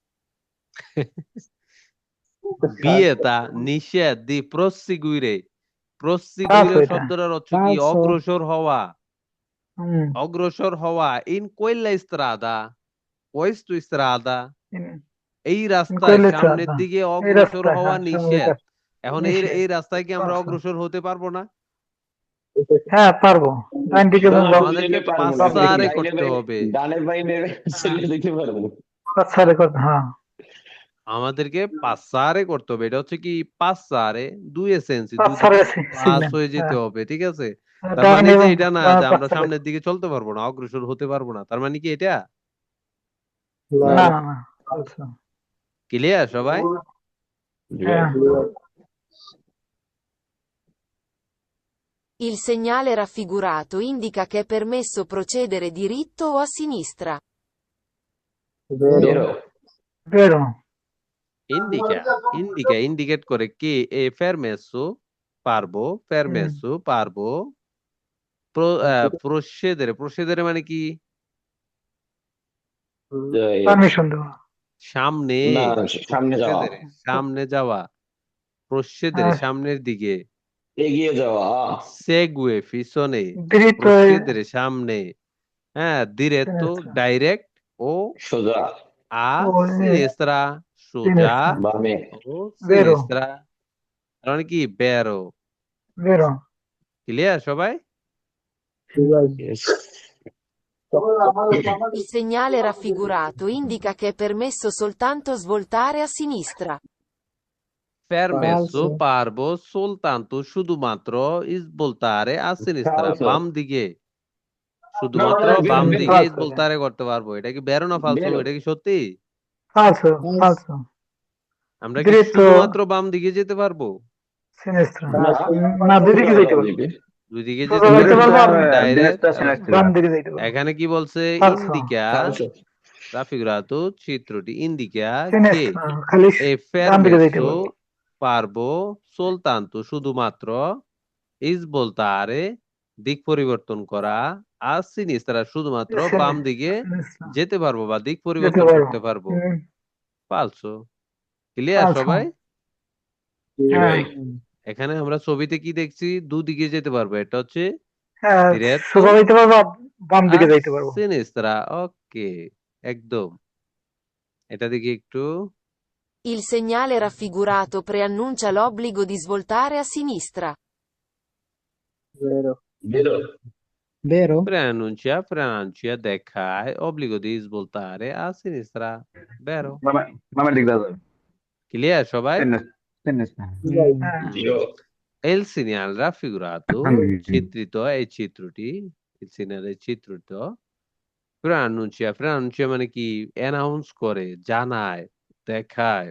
বিয়েতা নিষেধ দি প্রসিগুইরে Falso এটা। শব্দটার অর্থ কি? Falso. অগ্রসর হওয়া ইন কোয়েলা স্ত্রাদা, কোয়েস্তু স্ত্রাদা, এই রাস্তায় quella সামনের strada। দিকে এই অগ্রসর রাস্তায়, হওয়া হ্যাঁ, নিষেধ। সামনের এখন নিষেধ। এই রাস্তায় কি আমরা Falso। অগ্রসর হতে পারবো না? হ্যাঁ পারবো ডান দিকে না, বলবো আমাদেরকে পারবো না। পাঁচারে ডাইনে করতে ভাই- হবে। ডানে ভাই নেবে চলে দিতে পারবো পাঁচারে করতে হ্যাঁ আমাদেরকে পাঁচারে করতে হবে। এটা হচ্ছে কি পাঁচারে দুই এসেন্সি পাঁচারে পাস signal, হয়ে যেতে হ্যাঁ। হবে, ঠিক আছে? তার ডান মানে যে এবং এটা না বাম যে আমরা পাঁচারে। সামনের দিকে চলতে পারবো না, অগ্রসর হতে পারবো না, তার মানে কি এটা? না না না falso। ক্লিয়ার সবাই? হ্যাঁ Il segnale raffigurato indica che è permesso procedere diritto o a sinistra. বেরো vero ইন্ডিকেট করে কি? এ permesso পারবো procedere মানে কি? পারমিশন দেওয়া সামনে, না সামনে যাওয়া সামনে যাওয়া, procedere হ্যাঁ। সামনের দিকে, এগিয়ে যাওয়া segue পিছনে, diritto procedere সামনে, হ্যাঁ, diretto sinistra। ডাইরেক্ট ও সোজা a ও, sinistra সোজা sinistra। বামে ও Vero। sinistra, তার মানে কি? বেরো। vero ক্লিয়ার সবাই? Il segnale raffigurato indica che è permesso soltanto svoltare a sinistra. permesso Falso। পারবো soltanto শুধুমাত্র svoltare a sinistra Falso। বাম দিকে, শুধুমাত্র না, বাম বেরো, দিকে falso। svoltare করতে পারবো। এটা কি বেরো না ফালসো? বেরো। এটা কি সত্যি? falso falso আমরা কি Diretto- শুধুমাত্র বাম দিকে যেতে পারবো? sinistra না, না দুদিকে যাইতে পারবো দুই দিকে সোজা যেতে যাইতে পারবো পারবো আর ডাইরেক্ট। বাম দিকে যাইতে পারবো এখানে কি বলছে? Falso। Indica Falso। raffigurato চিত্রটি ইন্ডিকা কে sinistra খালি e ডান দিকে যাইতে permesso পারবো পারবো soltanto শুধুমাত্র svoltare দিক পরিবর্তন করা a sinistra শুধুমাত্র Sinistra। বাম দিকে sinistra যেতে পারবো বা দিক যেতে পরিবর্তন পারবো করতে পারবো। হুম, ফালসো। Clear falso। সবাই? হ্যাঁ এখানে আমরা ছবিতে কি দেখছি, দুদিকে যেতে পারবো, এটা হচ্ছে হ্যাঁ diretto সোজা যাইতে পারবো আর বাম a দিকে যাইতে পারবো। sinistra, ওকে, একদম। এটা দেখি একটু, Il segnale raffigurato preannuncia l'obbligo di svoltare a sinistra. vero বেরো vero preannuncia দেখায় obbligo di svoltare a sinistra, vero? মামার দিক দাদা ক্লিয়ার সবাই? সিনিস্টার হ্যাঁ জিরো Il segnale raffigurato, চিত্রিত এই চিত্রটি, il segnale চিত্রিত preannuncia মানে কি, অ্যানাউন্স করে, জানায়, দেখায়,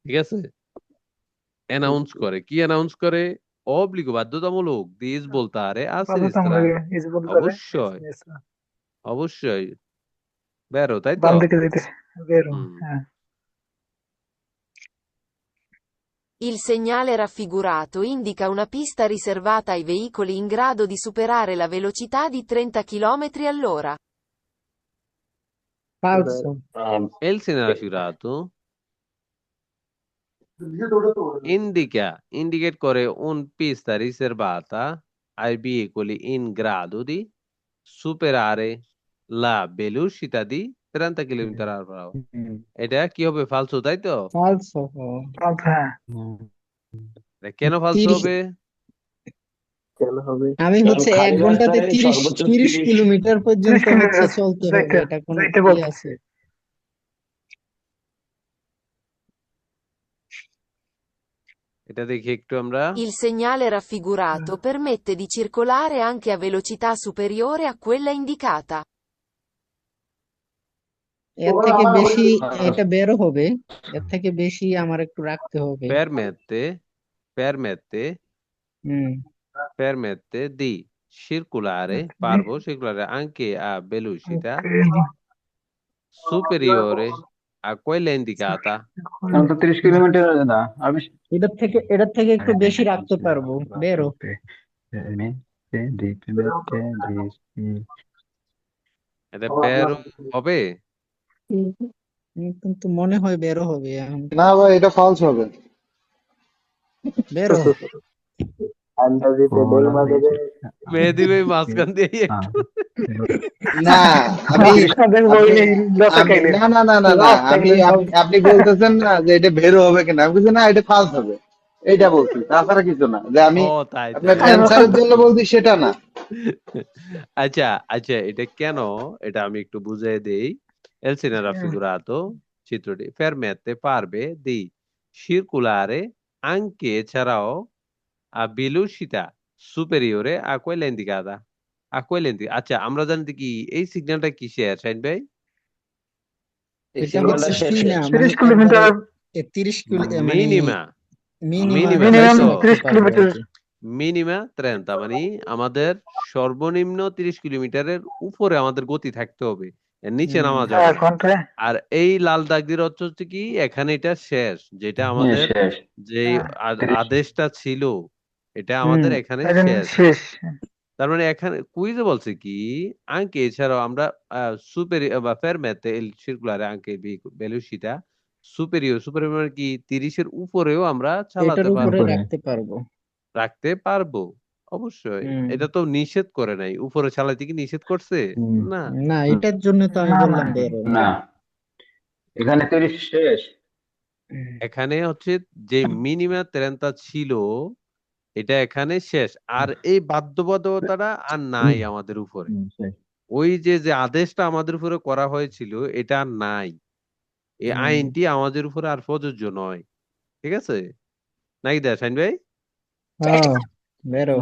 ঠিক আছে? অ্যানাউন্স করে, কি অ্যানাউন্স করে? অব্লিগো, বাধ্যতামূলক, দিস বলতারে a sinistra, বাধ্যতামূলক ইজ বলতে পারে অবশ্যই অবশ্যই, বেরো, তাই তো? বাম দিকে যাইতে বেরো। হুম। হ্যাঁ Il segnale raffigurato indica una pista riservata ai veicoli in grado di superare la velocità di 30 km all'ora. falso Il segnale raffigurato indicate করে un pista riservata ai veicoli in grado di superare la velocità di 30 km/h. এটা কি হবে, ফালসো, তাই তো? falso হ্যাঁ এটা কেন ফালসো 30 হবে? আমি হচ্ছে কারণ 1 খালি ঘন্টাতে রাস্তায় 30 সর্বোচ্চ 30 30 কিলোমিটার 30 পর্যন্ত হচ্ছে কিলোমিটার চলতে হবে, যাইতে এটা কোনো যাইতে ই বলতেছে। আছে? এটা দেখি একটু আমরা, Il segnale raffigurato permette di circolare anche a velocità superiore a quella indicata. এর থেকে বেশি এটা বেরো হবে, এর থেকে বেশি আমার একটু রাখতে হবে। permette hmm di circolare, circolare anche a velocità superiore a quella indicata. আমি তো 30 কিলোমিটার না আমি এটার থেকে একটু বেশি রাখতে পারবো, বেরো। এটা বেরো হবে? কিন্তু মনে হয় বেরো হবে এখন। না ভাই, এটা ফলস হবে। বেরো মেহেদি ভাই মাঝখান দিয়ে একটু, না আমি দেখবো এই লসে আমি খাইলে না না না না না আমি আপনি বলতেছেন না যে এটা বেরো হবে কিনা, আমি বলছি না এটা ফালস হবে, এইটা বলছি, তাছাড়া কিছু না যে আমি ও তাই আপনার তাই। অ্যান্সারের জন্য বলছি সেটা না। আচ্ছা আচ্ছা, এটা কেন, এটা আমি একটু বুঝিয়ে দেই। El segnale raffigurato, চিত্রটি, permette, পারবে, di circolare anche, এছাড়াও, a velocità superiore a quella indicata. আচ্ছা, আমরা জানি কি এই সিগন্যালটা কিসের, শাহিন ভাই? এই এটা সিগন্যালটা হচ্ছে শেষ কি না, 30 কিলোমিটার 30 কিলো মানে মিনিমা মিনিমাম মিনিমাম তো? 30 কিলোমিটার মিনিমা 30, মানে আমাদের সর্বনিম্ন 30 কিলোমিটারের উপরে আমাদের গতি থাকতে হবে, এর নিচে নামা যাবে না। ঘন্টায়। আর এই লাল দাগ দিয়ে হচ্ছে কি, এখানে এটা শেষ, যেটা আমাদের শেষ যে হ্যাঁ। আদেশটা ছিল, এটা আমাদের এখানে শেষ। শেষ তার মানে এখানে কুইজে বলছে কি, আঙ্কে, এছাড়াও আমরা সুপেরি বা ফেরমেতে এল সিরকুলারে আঙ্কে ভেলোসিটা সুপেরিয়র মানে কি, 30-এর উপরেও আমরা এটার চালাতে উপরে পারবো, রাখতে পারবো। অবশ্যই। হুম। এটা তো নিষেধ করে নাই, উপরে চালাতে কি নিষেধ করছে? না। না, এটার জন্য তো আমি বললাম বেরো। না এখানে 30 শেষ এখানে হচ্ছে যে মিনিমাম 30 ছিল, এটা এখানে শেষ, আর এই বাধ্যবাধকতাটা আর নাই আমাদের উপরে। শেষ। ওই যে যে আদেশটা আমাদের উপরে করা হয়েছিল, এটা আর নাই, এই আইনটি আমাদের উপরে আর প্রযোজ্য নয়, ঠিক আছে নাকি শাহিন ভাই? হ্যাঁ, বেরো।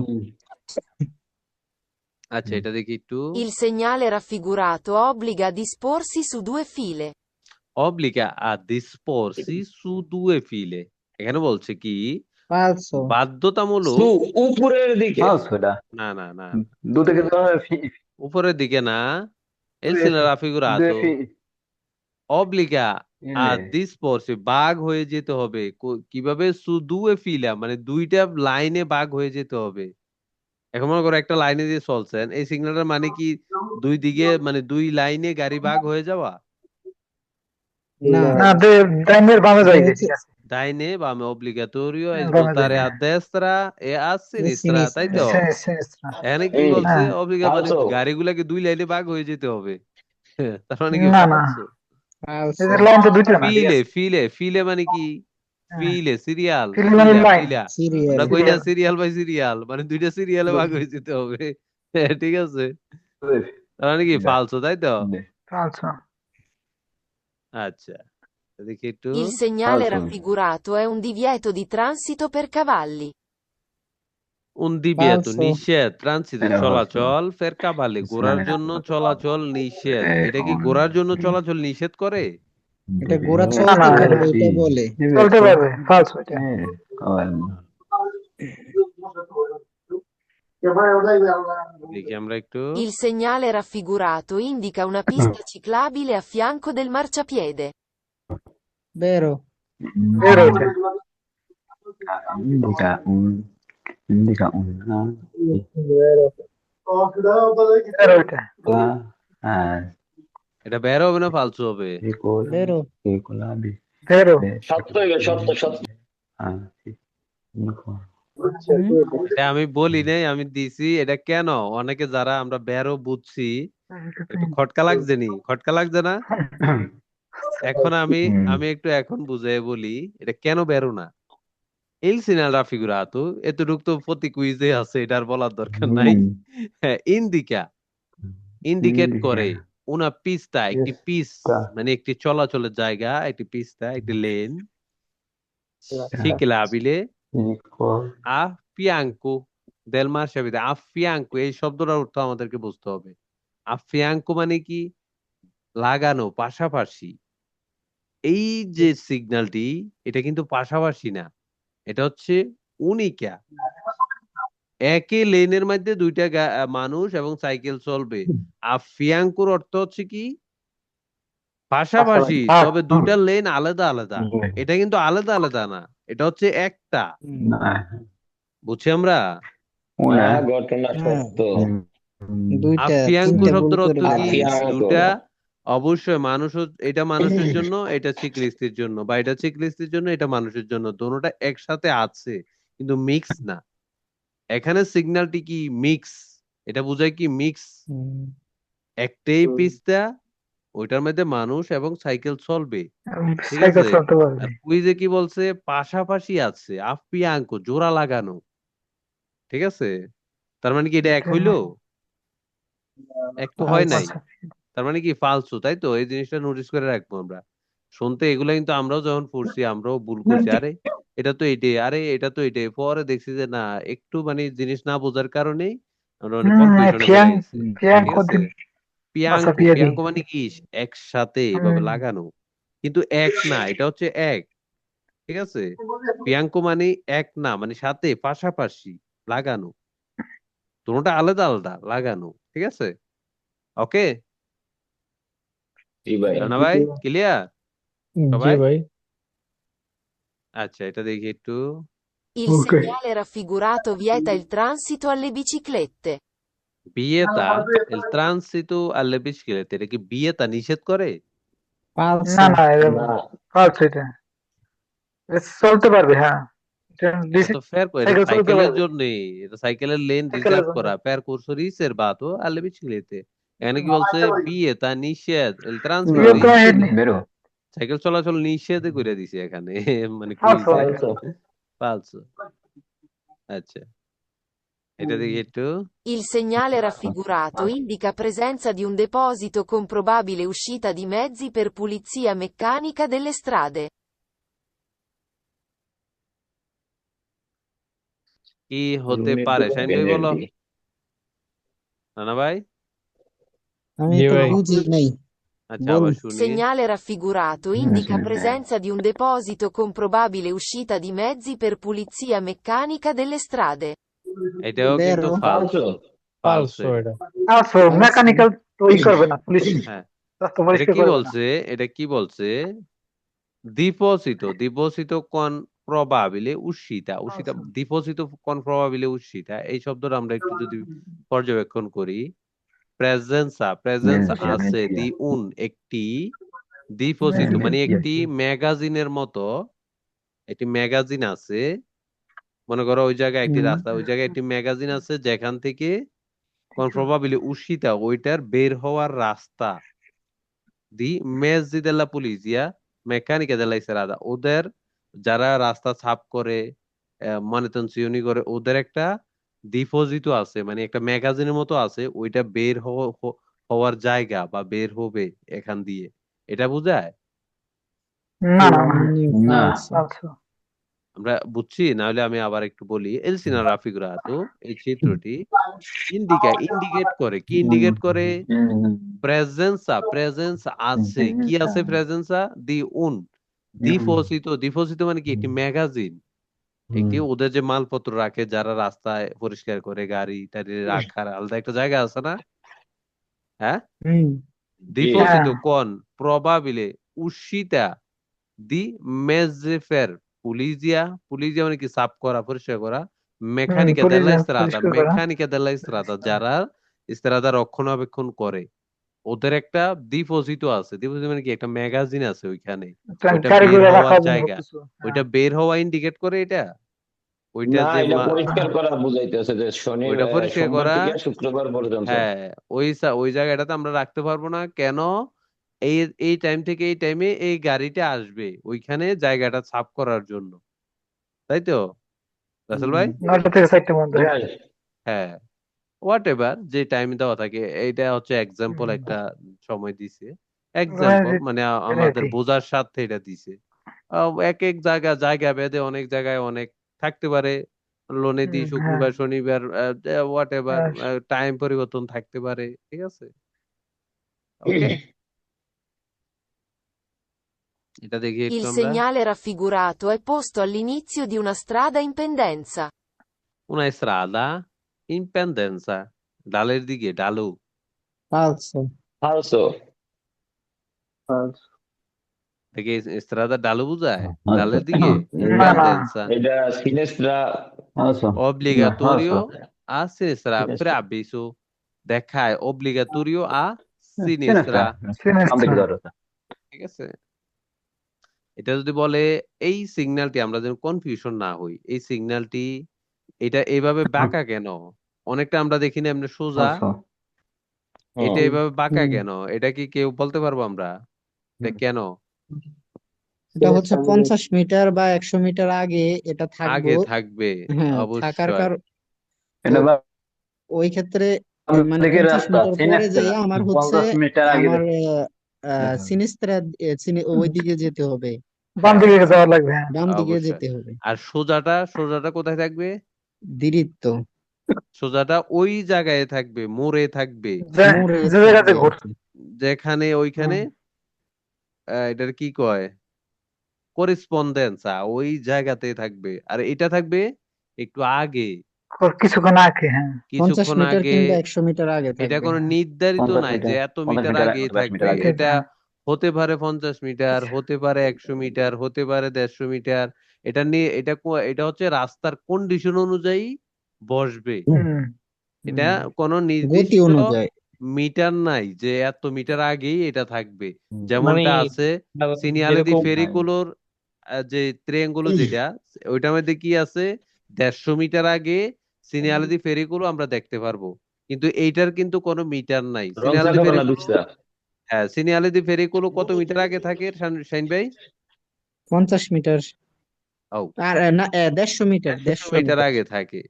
আচ্ছা, এটা দেখি একটু, Il segnale raffigurato obbliga a disporsi su due file. obbliga a disporsi su due file, এখানে বলছে কি ফালসো বাধ্যতামূলক, উপরের দিকে। না না না, দু থেকে উপরের দিকে না, el segnale raffigurato obbliga a disporsi, বাঘ হয়ে যেতে হবে, কিভাবে, su due fila, মানে দুইটা লাইনে বাঘ হয়ে যেতে হবে। এখন মনে করো একটা লাইনে দিয়ে চলছেন, এই সিগন্যালটার মানে কি দুই দিকে, মানে দুই লাইনে গাড়ি ভাগ হয়ে যাওয়া? না, ডাইনের বামে যাইবে। ঠিক আছে ডাইনে বামে obligatorio, Vamos a svoltare a ver. destra e a A sinistra, তাই তো? sinistra Sinistra. এখানে কি এই বলছে হ্যাঁ মানে ফালতু গাড়িগুলাকে দুই লাইনে ভাগ হয়ে যেতে হবে। তার মানে কি না না ফালতু? falso এদের লাইন তো দুইটা না ঠিক ফিলে আছে ফিলে ফিলে মানে কি? হ্যাঁ ফিলে সিরিয়াল ফিল্ম মানে ফিলা লাইন ফিলা serial আমরা কই না সিরিয়াল সিরিয়াল বাই সিরিয়াল মানে দুইটা সিরিয়ালে ভাগ হয়ে যেতে হবে। ঠিক আছে, তার মানে কি ফালতু, তাই তো? ফালসো আচ্ছা, দেখি একটু। Il segnale Falso. raffigurato è un divieto di transito per cavalli. Un divieto, falso নিষেধ, ট্রানজিট Era falso. চলাচল, ফের কাবালে ঘোড়ার Ismail. জন্য চলাচল নিষেধ। এটা কি Con ঘোড়ার জন্য চলাচল নিষেধ করে? এটা ঘোড়া না চলতে না পারবে Sì. এটা বলে চলতে পারবে ফালসো এটা Calmo. দেখি আমরা একটু। Il segnale raffigurato indica una pista ciclabile a fianco del marciapiede. vero vero এটা Indica una vero এটা এটা বের হবে না ফালতু হবে? vero piccola B. vero সত্য সত্য সত্য Sì. Dico. এটা আমি বলি নাই, আমি দিছি। এটা কেন অনেকে যারা আমরা বেরো বুঝছি একটু খটকা লাগছে নি? খটকা লাগছে না? এখন আমি একটু এখন বুঝাই বলি এটা কেন বেরো না। Il segnale raffigurato এতটুকু তো প্রতি কুইজে আছে, এটা আর বলার দরকার নাই। হ্যাঁ, ইন্ডিকেট করে una pista, একটি পিস মানে একটি চলাচলের জায়গা, একটি পিস্তা, একটি lane, ciclabile a fianco del marciapiede, a fianco এই শব্দটার অর্থ আমাদেরকে বুঝতে হবে। a fianco মানে কি? লাগানো, পাশাপাশি। এই যে সিগন্যালটি এটা কিন্তু পাশাপাশি না, এটা হচ্ছে উনিকা। একই লেনের মধ্যে দুইটা মানুষ এবং সাইকেল চলবে। আর ফিয়াঙ্কুর অর্থ হচ্ছে কি? পাশাপাশি, তবে দুইটা লেন আলাদা আলাদা। এটা কিন্তু আলাদা আলাদা না, এটা হচ্ছে একটা। বুঝছি আমরা? ঘটনা সত্য দুইটা আফিয়াঙ্কু তিনটা ভুল শব্দের অর্থ করে কি? দিয়েছে আফিয়াঙ্কু। দুটা। অবশ্যই মানুষ, এটা মানুষের জন্য, এটা চিকলিস্তির জন্য, বা এটা চিকলিস্তির জন্য, এটা মানুষের জন্য। দোনোটা একসাথে আছে কিন্তু মিক্স না। এখানে সিগন্যালটি কি? মিক্স। এটা বোঝায় কি? মিক্স। একটাই পিস্তা, ওইটার মধ্যে মানুষ এবং সাইকেল চলবে। ঠিক সাইকেল আছে? চলতে পারবে আর কুইজে কি বলছে? পাশাপাশি আছে, আফিয়াঙ্কু, জোড়া লাগানো। ঠিক আছে, তার মানে কি এটা এক হইলো? এক তো হয় নাই, তার মানে কি ফালতু, তাই তো? এই জিনিসটা নোটিস করে রাখবো আমরা। শুনতে এগুলা কিন্তু আমরাও যখন পড়ছি আমরাও ভুল করছি। আরে এটা তো এটাই, আরে এটা তো এটাই। পরে দেখছি যে না, একটু মানে জিনিস না বোঝার কারণেই আমরা অনেক কনফিউশনে পড়ে গেছি। ঠিক আছে, পিয়াঙ্কো, পিয়াঙ্কো মানে কি? একসাথে এভাবে লাগানো, কিন্তু এক না, এটা হচ্ছে এক। ঠিক আছে, পিয়াঙ্কো মানে এক না, মানে সাথে পাশাপাশি লাগানো, দুটোটা আলাদা আলাদা লাগানো। ঠিক আছে, ওকে জি ভাই রানা ভাই, ক্লিয়ার জি সবাই? ভাই আচ্ছা, এটা দেখি একটু। Il segnale raffigurato vieta il transito alle biciclette. বিয়েতা el tránsito alle biciclette, এটা কি বিয়েতা নিষেধ করে? falso না না এটা না ফালসো এটা এটা চলতে পারবে হ্যাঁ এটা এটা তো ফের এটা সাইকেল চলতে সাইকেলের পারবে জন্য, এটা সাইকেলের লেন সাইকেলের রিজার্ভ জন্য করা, percorso riservato alle biciclette। এখানে কি বলছে? বিয়েতা নিষেধ, el tránsito বিয়ে তো হেডনি Vero? সাইকেল চলাচল নিষেধ করে দিছে এখানে। মানে ফালসো কুইজে ফালতু ফালতু। আচ্ছা, এটা দেখি একটু। Il segnale raffigurato indica presenza di un deposito con probabile uscita di mezzi per pulizia meccanica delle strade. কি হতে পারে? শাইন ভাই বলো, এনার্জি রানা ভাই। আমি জি তো ভাই বুঝি নাই আচ্ছা, বল আবার Il শুনি। segnale raffigurato indica presenza di un deposito con probabile uscita di mezzi per pulizia meccanica delle strade. এটাও কিন্তু vero ফালতু। ফালতু এটা। ফালসো মেকানিক্যাল তো ই করবে না পুলিশ হ্যাঁ, রাস্তা এটা পরিষ্কার কি করবে না বলছে? এটা কি বলছে? ডিপোজিটো con probabile uscita, ডিপোজিটো con probabile uscita, এই শব্দটা আমরা একটু যদি পর্যবেক্ষণ করি, প্রেজেন্স আছে, দি একটি, ডিপোজিটো মানে একটি ম্যাগাজিনের মতো, একটি ম্যাগাজিন আছে, মনে করো ওই জায়গায় একটি হুম রাস্তা, ওই জায়গায় একটি ম্যাগাজিন আছে যেখান থেকে কোন প্রবাবিলি উশিতা ওইটার বের হওয়ার রাস্তা di mezzi della polizia meccanica della strada ওদের যারা রাস্তা সাফ করে মানুটেনশিয়নি করে ওদের একটা ডিপোজিটও আছে, মানে একটা ম্যাগাজিনের মতো আছে, ওইটা বের হওয়ার জায়গা বা বের হবে এখান দিয়ে, এটা বোঝায়। না না না না falso. falso. আমরা বুঝছি, না হলে আমি আবার একটু বলি। এল সিনা রাফিগুরাতো এই চিত্রটি ইন্ডিকেট করে, কি ইন্ডিকেট করে? প্রেজেন্স আছে, কি আছে? প্রেজেন্সা দি উন ডিপোজিট মানে কি? একটি ম্যাগাজিন, একটি ওদের যে মালপত্র রাখে যারা রাস্তায় পরিষ্কার করে, গাড়ি টাড়ি রাখার আলাদা একটা জায়গা আছে না? হ্যাঁ, হুম ডিপোজিট হ্যাঁ কোন প্রবাবিলে উশিতা দি মেজেফের পুলিজিয়া মানে কি? সাফ করা, পরিষ্কার করা। মেকানিকা দেল্লা স্ত্রাদা পরিষ্কার করা। যারা স্ত্রাদা রক্ষণাবেক্ষণ করে, ওদের একটা ডিপোজিটও আছে। ডিপোজিট মানে কি? একটা ম্যাগাজিন আছে ওইখানে, ওইটা ক্যারি বের করে হওয়ার রাখার জন্য জায়গা, কিছু। ওইটা বের হওয়া ইন্ডিকেট করে। এটা ওইটা না, যে এটা পরিষ্কার করা বুঝাইতেছে যে ওইটা পরিষ্কার সোমবার করা। থেকে শুক্রবার পর্যন্ত। হ্যাঁ, ওই জায়গাটাতে আমরা রাখতে পারবো না কেন? এই এই টাইম থেকে এই টাইমে এই গাড়িটা আসবে ওইখানে জায়গাটা সাফ করার জন্য, তাই তো রাসেল ভাই? 9টা থেকে 4টার মধ্যে। ভাই, হ্যাঁ, হোয়াট এভার যে টাইম দেওয়া থাকে, এইটা হচ্ছে এক্সাম্পল, একটা সময় দিছে এক্সাম্পল, মানে আমাদের বোঝার স্বার্থে এটা দিছে। এক এক জায়গা ভেদে অনেক জায়গায় অনেক থাকতে পারে, লোনে দি শুক্রবার শনিবার হোয়াট এভার টাইম পরিবর্তন থাকতে পারে, ঠিক আছে? ওকে, এটা দেখি একটু Il আমরা। segnale raffigurato è posto all'inizio di una strada in pendenza. Una strada in pendenza, ডালের দিকে, ডালু। falso. ফালসো। দেখে স্ত্রাদা ডালু বুঝায়, ডালের দিকে। না না pendenza এটা সিনেস্ট্রা। obbligatorio a sinistra preavviso, দেখায় obbligatorio a sinistra, ঠিক আছে? এটা যদি বলে এই সিগন্যালটি, আমরা যেন কনফিউশন না হই, এই সিগন্যালটি এটা এইভাবে বাঁকা কেন? অনেকটা আমরা দেখি না এমনি সোজা, এটা এইভাবে বাঁকা কেন? এটা কি কেউ বলতে পারবো আমরা এটা কেন এটা হচ্ছে 50 মিটার বা 100 মিটার আগে এটা আগে থাকবো। থাকবে? হ্যাঁ, থাকার অবশ্যই। ওই ক্ষেত্রে মানে 50 মিটার পরে যাই আমার হচ্ছে আমার সিনিস্ত্রা ওই দিকে যেতে হবে, বাম দিকে যাওয়া লাগবে। হ্যাঁ বাম দিকে অবশ্যই। যেতে হবে। আর সোজাটা কোথায় থাকবে? দিরিত্ব সোজাটা ওই জায়গায় থাকবে, মোড়ে থাকবে, মোড়ে যে জায়গাতে থাকবে ঘুর আর কি। যেখানে ওইখানে এটার কি কয়, করেসপন্ডেন্সা, ওই জায়গাতে থাকবে। আর এটা থাকবে একটু আগে, কিছুক্ষণ আগে। হ্যাঁ 50 কিছুক্ষণ মিটার আগে। কিংবা 100 মিটার আগে এটা থাকবে। কোনো নির্ধারিত 50 নাই যে মিটার, এত মিটার 50 আগেই 50 থাকবে। মিটার আগে। এটা হতে পারে 50 মিটার, হতে পারে 100 মিটার, হতে পারে 150 মিটার। এটা নিয়ে এটা হচ্ছে রাস্তার কন্ডিশন অনুযায়ী বসবে। এটা কোনো গতি নির্দিষ্ট অনুযায়ী। মিটার নাই যে এত মিটার আগেই এটা থাকবে। মানে যেমনটা আছে সিনিয়ালে দি যেরকম ফেরিকুলোর যে ত্রিয়াঙ্গুলো যেটা, ওইটার মধ্যে কি আছে? 150 মিটার আগে সিনিয়ালে দি ফেরিকুলো আমরা দেখতে পারবো, কিন্তু এইটার কিন্তু কোনো মিটার নাই। সিনিয়ালে দি ফেরিকুলো, হ্যাঁ, সিনিয়ালে দি ফেরিকুলো কত মিটার আগে থাকে শাইন ভাই? 50 মিটার ও, আর না 150 মিটার 150 মিটার আগে থাকে।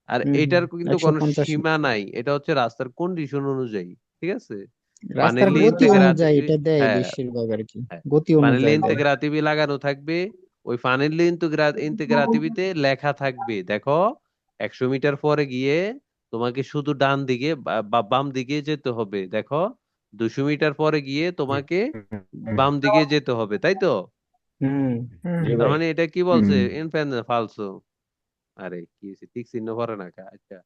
আর এটার কিন্তু কোনো 150 সীমা নাই, এটা হচ্ছে রাস্তার কন্ডিশন অনুযায়ী, ঠিক আছে? রাস্তার পানির গতি অনুযায়ী ইন্তেগ্রাতিভি, এটা দেয় হ্যাঁ বেশিরভাগ আর কি, হ্যাঁ, গতি ফানেলি অনুযায়ী দেয়। ইন্তেগ্রাতিভি লাগানো থাকবে। ওই ফানেলি ইন্তেগ্রাতিভিতে লেখা থাকবে, দেখো 100 মিটার পরে গিয়ে তোমাকে শুধু ডান দিকে বা বাম দিকে যেতে হবে, দেখো 200 মিটার পরে গিয়ে তোমাকে বাম দিকে যেতে হবে, তাই তো? তার মানে এটা কি বলছে? ইনফেন্স ফালসো। আরে কি হয়েছে, ঠিক চিহ্ন পরে না কা? আচ্ছা,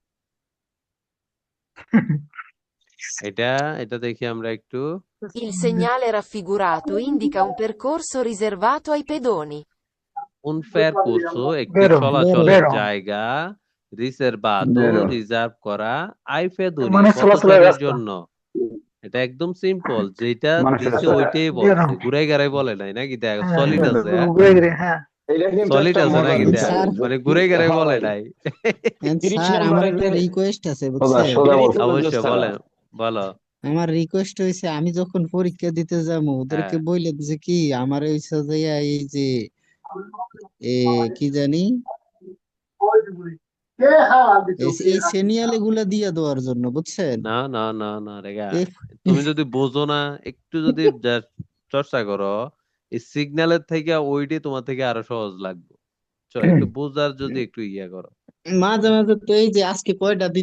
এটা দেখি আমরা একটু। Il segnale raffigurato indica un percorso riservato ai pedoni. Un percorso একটি বেরো, চলাচলের বেরো। জায়গা, রিজার্ভাতো রিজার্ভ করা, আই পেদোনি মানে চলাচলের পথচারীর রাস্তা। জন্য। এটা একদম সিম্পল, যেটা মানুষের দিছে রাস্তা। ওইটাই বলছে, ঘুরাই গাড়াই বলে নাই নাকি? দেখ সলিড আছে। হ্যাঁ, ঘুরে ঘুরে। হ্যাঁ এটা কিন্তু সলিড একটা আছে মজার নাকি কিন্তু তা? বিষয় স্যার, যে, মানে ঘুরে গেড়ে বলে ভাই নাই। 30 স্যার আমার নাম্বারেতে একটা রিকোয়েস্ট তিরিশ স্যার আমার একটা নাম্বারেতে রিকোয়েস্ট আছে সোজা বুঝছেন? সোজা এটাই তো বলছে অবশ্যই ওস্তারা। বলেন, বলো। আমার রিকোয়েস্ট হয়েছে আমি যখন পরীক্ষা দিতে যাবো ওদেরকে হ্যাঁ, বলে দিছে কি আমার হইছে যে এই যে কি জানি এই সিনিয়ালে গুলা দিয়া দেওয়ার জন্য বুঝছেন? না না না না রেগা, এ তুমি যদি বোঝো না, একটু যদি চর্চা করো, এই সিগন্যালের থেকে ওইটাই তোমার থেকে আরো সহজ লাগবে। একটু বোঝার যদি একটু ইয়া করো। মাঝে মাঝে তো এই যে আজকে কয়টা দিন